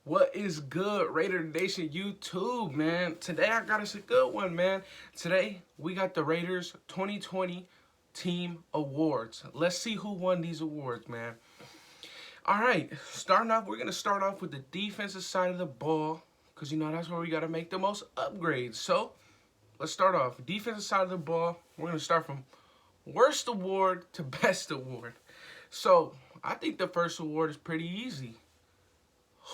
What is good, Raider Nation YouTube, man? Today I got us a good one, man. Today we got the Raiders 2020 Team Awards. Let's see who won these awards, man. All right, starting off, we're going to start off with the defensive side of the ball because, that's where we got to make the most upgrades. So let's start off. Defensive side of the ball, we're going to start from worst award to best award. So I think the first award is pretty easy.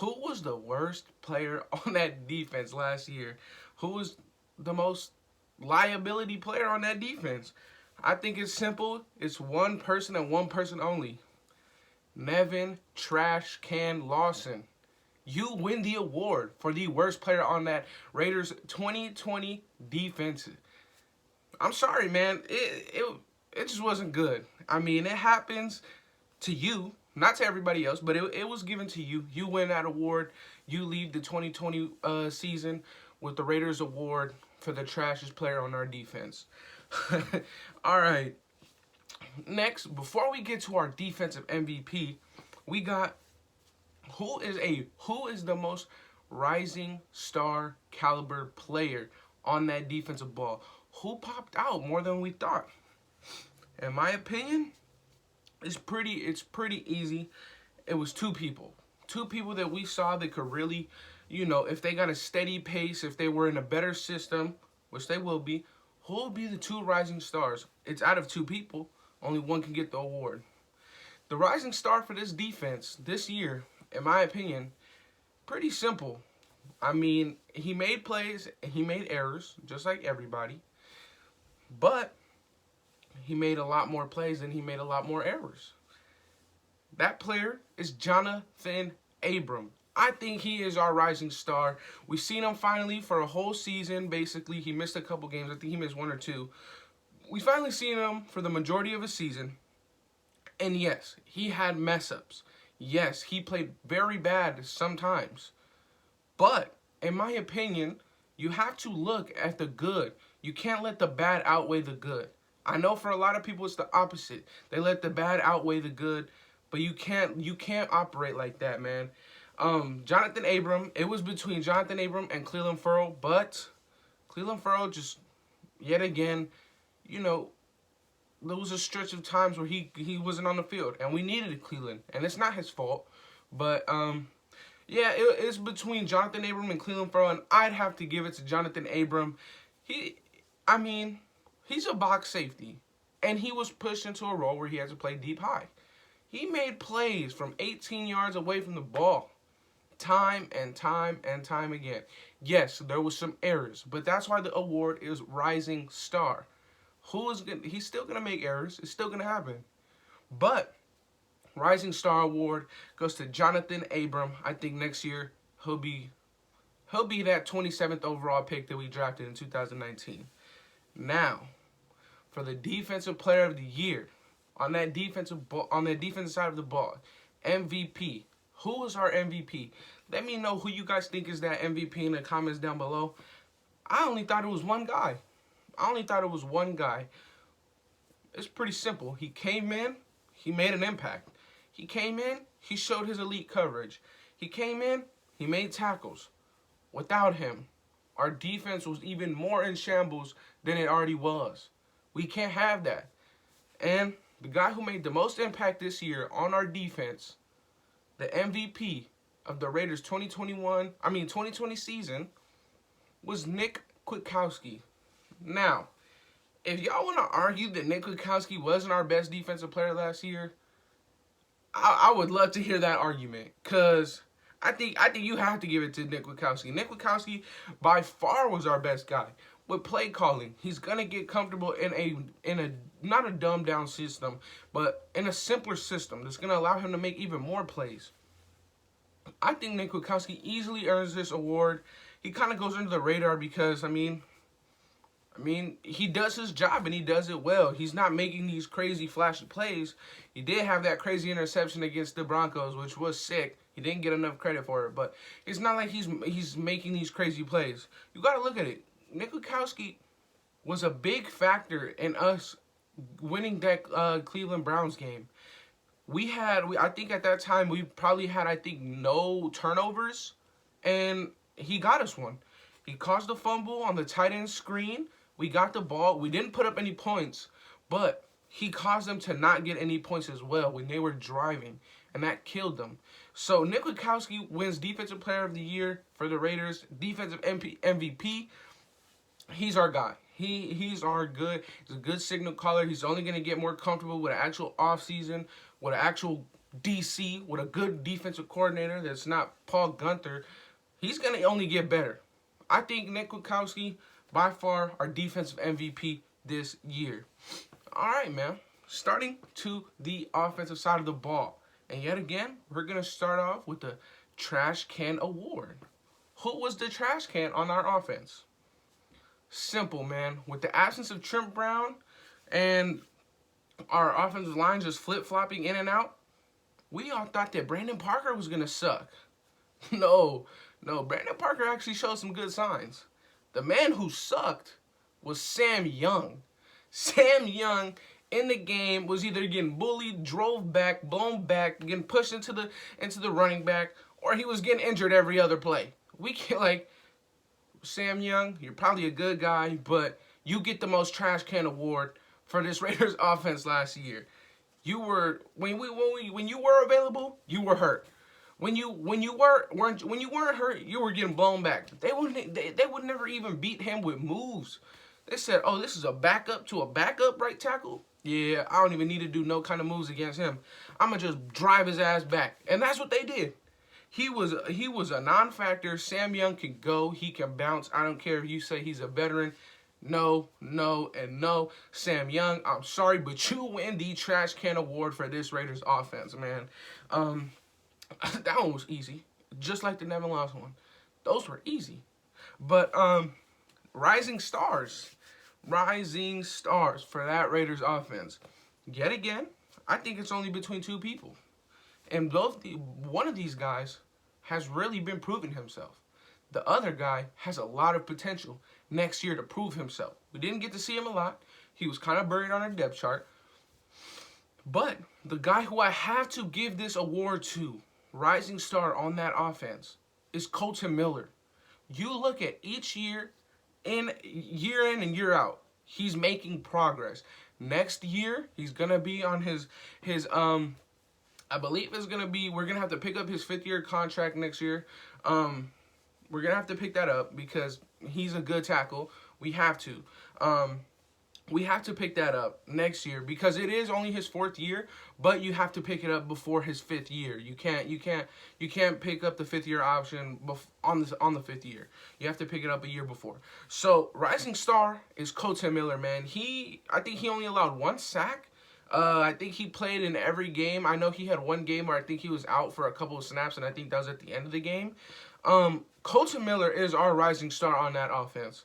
Who was the worst player on that defense last year? Who was the most liability player on that defense? I think it's simple. It's one person and one person only. Nevin Trash Can Lawson. You win the award for the worst player on that Raiders 2020 defense. I'm sorry, man. It just wasn't good. I mean, it happens to you. Not to everybody else, but it was given to you. You win that award. You leave the 2020 season with the Raiders award for the trashiest player on our defense. All right. Next, before we get to our defensive MVP, we got who is the most rising star caliber player on that defensive ball? Who popped out more than we thought? In my opinion, it's pretty easy. It was two people that we saw that could really, if they got a steady pace, if they were in a better system, which they will be, who will be the two rising stars? It's out of two people, only one can get the award. The rising star for this defense this year, in my opinion, pretty simple. I mean, he made plays, he made errors, just like everybody, but he made a lot more plays and he made a lot more errors. That player is Jonathan Abram. I think he is our rising star. We've seen him finally for a whole season, basically. He missed a couple games. I think he missed one or two. We finally seen him for the majority of a season. And yes, he had mess-ups. Yes, he played very bad sometimes. But, in my opinion, you have to look at the good. You can't let the bad outweigh the good. I know for a lot of people it's the opposite. They let the bad outweigh the good, but you can't operate like that, man. Jonathan Abram, it was between Jonathan Abram and Clelin Ferrell, but Clelin Ferrell just yet again, there was a stretch of times where he wasn't on the field, and we needed Clelin, and it's not his fault, but yeah, it's between Jonathan Abram and Clelin Ferrell, and I'd have to give it to Jonathan Abram. He's a box safety, and he was pushed into a role where he had to play deep high. He made plays from 18 yards away from the ball, time and time and time again. Yes, there was some errors, but that's why the award is Rising Star. He's still going to make errors. It's still going to happen. But Rising Star award goes to Jonathan Abram. I think next year he'll be that 27th overall pick that we drafted in 2019. Now, for the defensive player of the year, on that defensive side of the ball, MVP. Who is our MVP? Let me know who you guys think is that MVP in the comments down below. I only thought it was one guy. It's pretty simple. He came in, he made an impact. He came in, he showed his elite coverage. He came in, he made tackles. Without him, our defense was even more in shambles than it already was. We can't have that. And the guy who made the most impact this year on our defense, the MVP of the Raiders 2020 season, was Nick Kuckowski. Now, if y'all want to argue that Nick Kuckowski wasn't our best defensive player last year, I would love to hear that argument, because I think you have to give it to Nick Kuckowski. Nick Kuckowski by far was our best guy. With play calling, he's gonna get comfortable in a not a dumbed down system, but in a simpler system that's gonna allow him to make even more plays. I think Nick Kuckowski easily earns this award. He kind of goes under the radar because he does his job and he does it well. He's not making these crazy flashy plays. He did have that crazy interception against the Broncos, which was sick. He didn't get enough credit for it, but it's not like he's making these crazy plays. You got to look at it. Nick Kuckowski was a big factor in us winning that Cleveland Browns game. I think at that time we probably had, no turnovers. and he got us one. He caused a fumble on the tight end screen. We got the ball. We didn't put up any points, but he caused them to not get any points as well when they were driving, and that killed them. So Nick Kuckowski wins Defensive Player of the Year for the Raiders, Defensive MVP. He's our guy. He's our good. He's a good signal caller. He's only going to get more comfortable with an actual offseason, with an actual DC, with a good defensive coordinator that's not Paul Gunther. He's going to only get better. I think Nick Kuckowski, by far, our defensive MVP this year. All right, man. Starting to the offensive side of the ball. And yet again, we're going to start off with the Trash Can Award. Who was the trash can on our offense? Simple, man. With the absence of Trent Brown and our offensive line just flip-flopping in and out, we all thought that Brandon Parker was going to suck. No, Brandon Parker actually showed some good signs. The man who sucked was Sam Young. Sam Young in the game was either getting bullied, drove back, blown back, getting pushed into the running back, or he was getting injured every other play. We can't, like, Sam Young, you're probably a good guy, but you get the most trash can award for this Raiders offense last year. You were when you were available, you were hurt. When you weren't hurt, you were getting blown back. They would never even beat him with moves. They said, "Oh, this is a backup to a backup right tackle." Yeah, I don't even need to do no kind of moves against him. I'm gonna just drive his ass back, and that's what they did. He was a non-factor. Sam Young can go. He can bounce. I don't care if you say he's a veteran. No, and no. Sam Young, I'm sorry, but you win the trash can award for this Raiders offense, man. That one was easy, just like the Nevin Lawrence one. Those were easy. But rising stars for that Raiders offense. Yet again, I think it's only between two people. And one of these guys has really been proving himself. The other guy has a lot of potential next year to prove himself. We didn't get to see him a lot. He was kind of buried on our depth chart. But the guy who I have to give this award to, rising star on that offense, is Colton Miller. You look at each year in and year out, he's making progress. Next year, he's going to be on his I believe it's going to be, we're going to have to pick up his 5th-year contract next year. We're going to have to pick that up because he's a good tackle. We have to. We have to pick that up next year because it is only his 4th year, but you have to pick it up before his 5th year. You can't pick up the 5th-year option on the 5th year. You have to pick it up a year before. So, rising star is Colton Miller, man. I think he only allowed 1 sack. I think he played in every game. I know he had one game where I think he was out for a couple of snaps, and I think that was at the end of the game. Colton Miller is our rising star on that offense.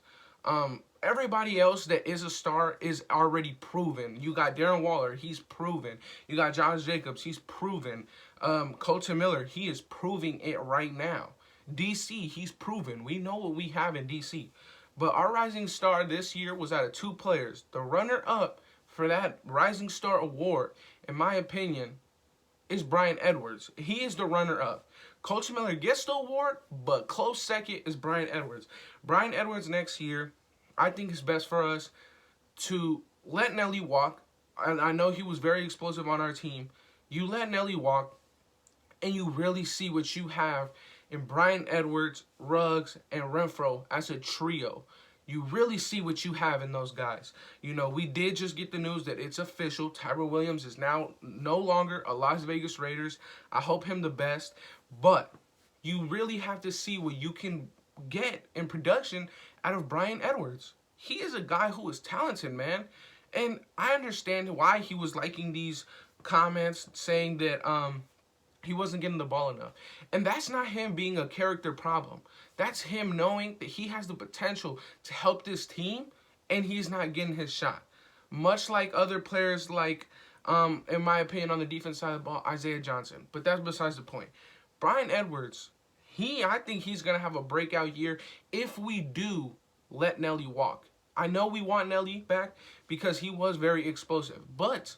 Everybody else that is a star is already proven. You got Darren Waller, he's proven. You got Josh Jacobs, he's proven. Colton Miller, he is proving it right now. DC, he's proven. We know what we have in DC. But our rising star this year was out of 2 players. The runner-up for that Rising Star Award, in my opinion, is Bryan Edwards. He is the runner-up. Colton Miller gets the award, but close second is Bryan Edwards. Bryan Edwards next year, I think it's best for us to let Nelly walk. And I know he was very explosive on our team. You let Nelly walk, and you really see what you have in Bryan Edwards, Ruggs, and Renfro as a trio. You really see what you have in those guys. You know, we did just get the news that it's official. Tyrell Williams is now no longer a Las Vegas Raiders. I hope him the best. But you really have to see what you can get in production out of Bryan Edwards. He is a guy who is talented, man. And I understand why he was liking these comments saying that he wasn't getting the ball enough. And that's not him being a character problem. That's him knowing that he has the potential to help this team, and he's not getting his shot. Much like other players like, in my opinion, on the defense side of the ball, Isaiah Johnson. But that's besides the point. Bryan Edwards, I think he's going to have a breakout year if we do let Nelly walk. I know we want Nelly back because he was very explosive. But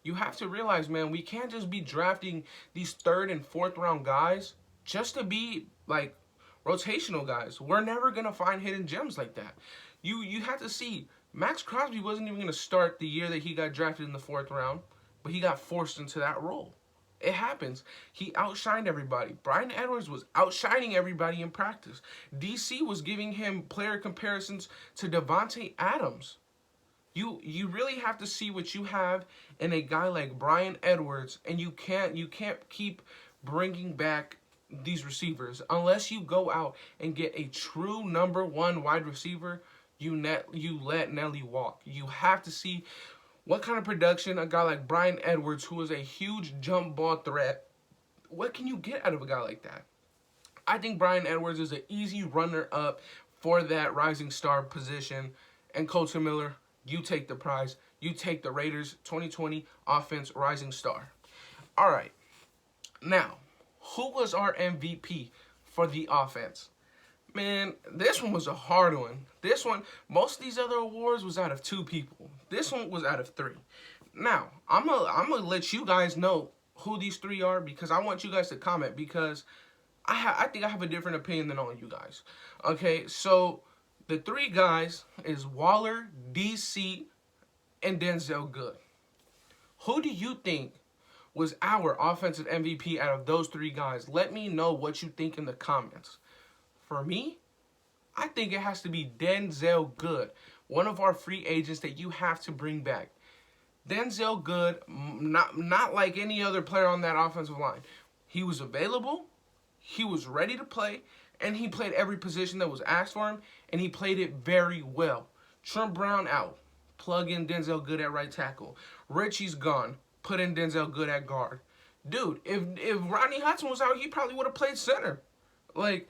you have to realize, man, we can't just be drafting these 3rd and 4th round guys just to be, like, rotational guys. We're never going to find hidden gems like that. You have to see, Max Crosby wasn't even going to start the year that he got drafted in the 4th round, but he got forced into that role. It happens. He outshined everybody. Bryan Edwards was outshining everybody in practice. DC was giving him player comparisons to Devontae Adams. You really have to see what you have in a guy like Bryan Edwards, and you can't keep bringing back these receivers unless you go out and get a true #1 wide receiver. You let Nelly walk. You have to see what kind of production a guy like Bryan Edwards, who is a huge jump ball threat, what can you get out of a guy like that? I think Bryan Edwards is an easy runner-up for that rising star position. And Colton Miller, you take the prize. You take the Raiders 2020 offense rising star. All right. Now, who was our MVP for the offense? Man, this one was a hard one. This one, most of these other awards was out of 2 people. This one was out of 3. Now, I'm gonna let you guys know who these 3 are, because I want you guys to comment, because I think I have a different opinion than all of you guys. Okay, so the 3 guys is Waller, DC, and Denzel Good. Who do you think was our offensive MVP out of those 3 guys? Let me know what you think in the comments. For me, I think it has to be Denzel Good, one of our free agents that you have to bring back. Denzel Good, not like any other player on that offensive line. He was available, he was ready to play, and he played every position that was asked for him, and he played it very well. Trent Brown out, plug in Denzel Good at right tackle. Richie's gone, put in Denzel Good at guard. Dude, if Rodney Hudson was out, he probably would have played center. Like,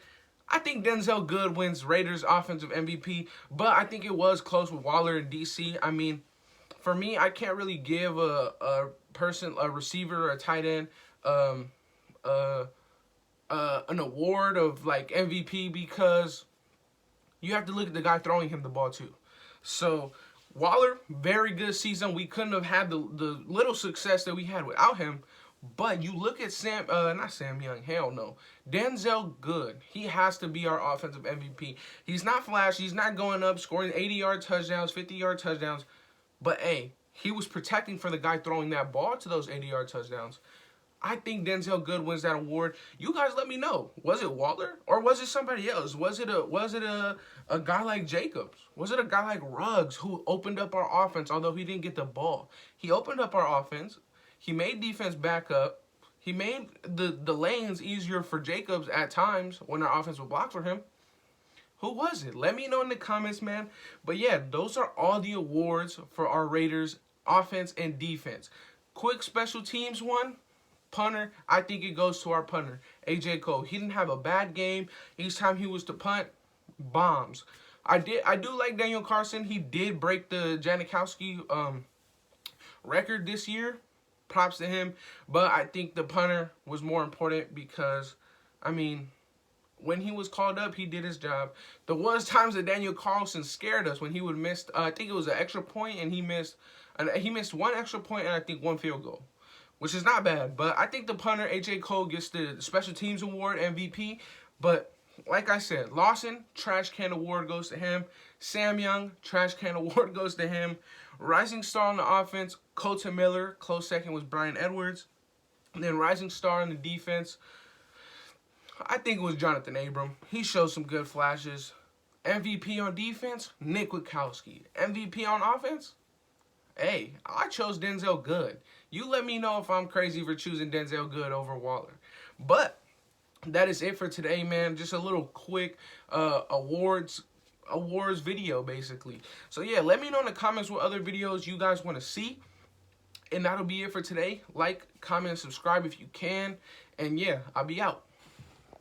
I think Denzel Good wins Raiders offensive MVP, but I think it was close with Waller and DC. I mean, for me, I can't really give a receiver or a tight end an award of like MVP, because you have to look at the guy throwing him the ball too. So Waller, very good season. We couldn't have had the little success that we had without him. But you look at not Sam Young, hell no. Denzel Good, he has to be our offensive MVP. He's not flashy, he's not going up, scoring 80-yard touchdowns, 50-yard touchdowns. But, hey, he was protecting for the guy throwing that ball to those 80-yard touchdowns. I think Denzel Good wins that award. You guys let me know. Was it Waller or was it somebody else? Was it a guy like Jacobs? Was it a guy like Ruggs who opened up our offense, although he didn't get the ball? He opened up our offense. He made defense back up. He made the lanes easier for Jacobs at times when our offense would block for him. Who was it? Let me know in the comments, man. But yeah, those are all the awards for our Raiders offense and defense. Quick special teams one, punter. I think it goes to our punter, AJ Cole. He didn't have a bad game. Each time he was to punt, bombs. I do like Daniel Carson. He did break the Kuckowski record this year. Props to him. But I think the punter was more important because, I mean, when he was called up, he did his job. There was times that Daniel Carlson scared us when he would miss, I think it was an extra point, and he missed 1 extra point and I think 1 field goal, which is not bad. But I think the punter, AJ Cole, gets the Special Teams Award, MVP. But like I said, Lawson, Trash Can Award goes to him. Sam Young, Trash Can Award goes to him. Rising Star on the offense, Colton Miller. Close second was Bryan Edwards. And then Rising Star on the defense, I think it was Jonathan Abram. He showed some good flashes. MVP on defense, Nick Kuckowski. MVP on offense, hey, I chose Denzel Good. You let me know if I'm crazy for choosing Denzel Good over Waller. But that is it for today, man. Just a little quick awards video, basically. So yeah, let me know in the comments what other videos you guys want to see. And that'll be it for today. Like, comment, and subscribe if you can. And yeah, I'll be out.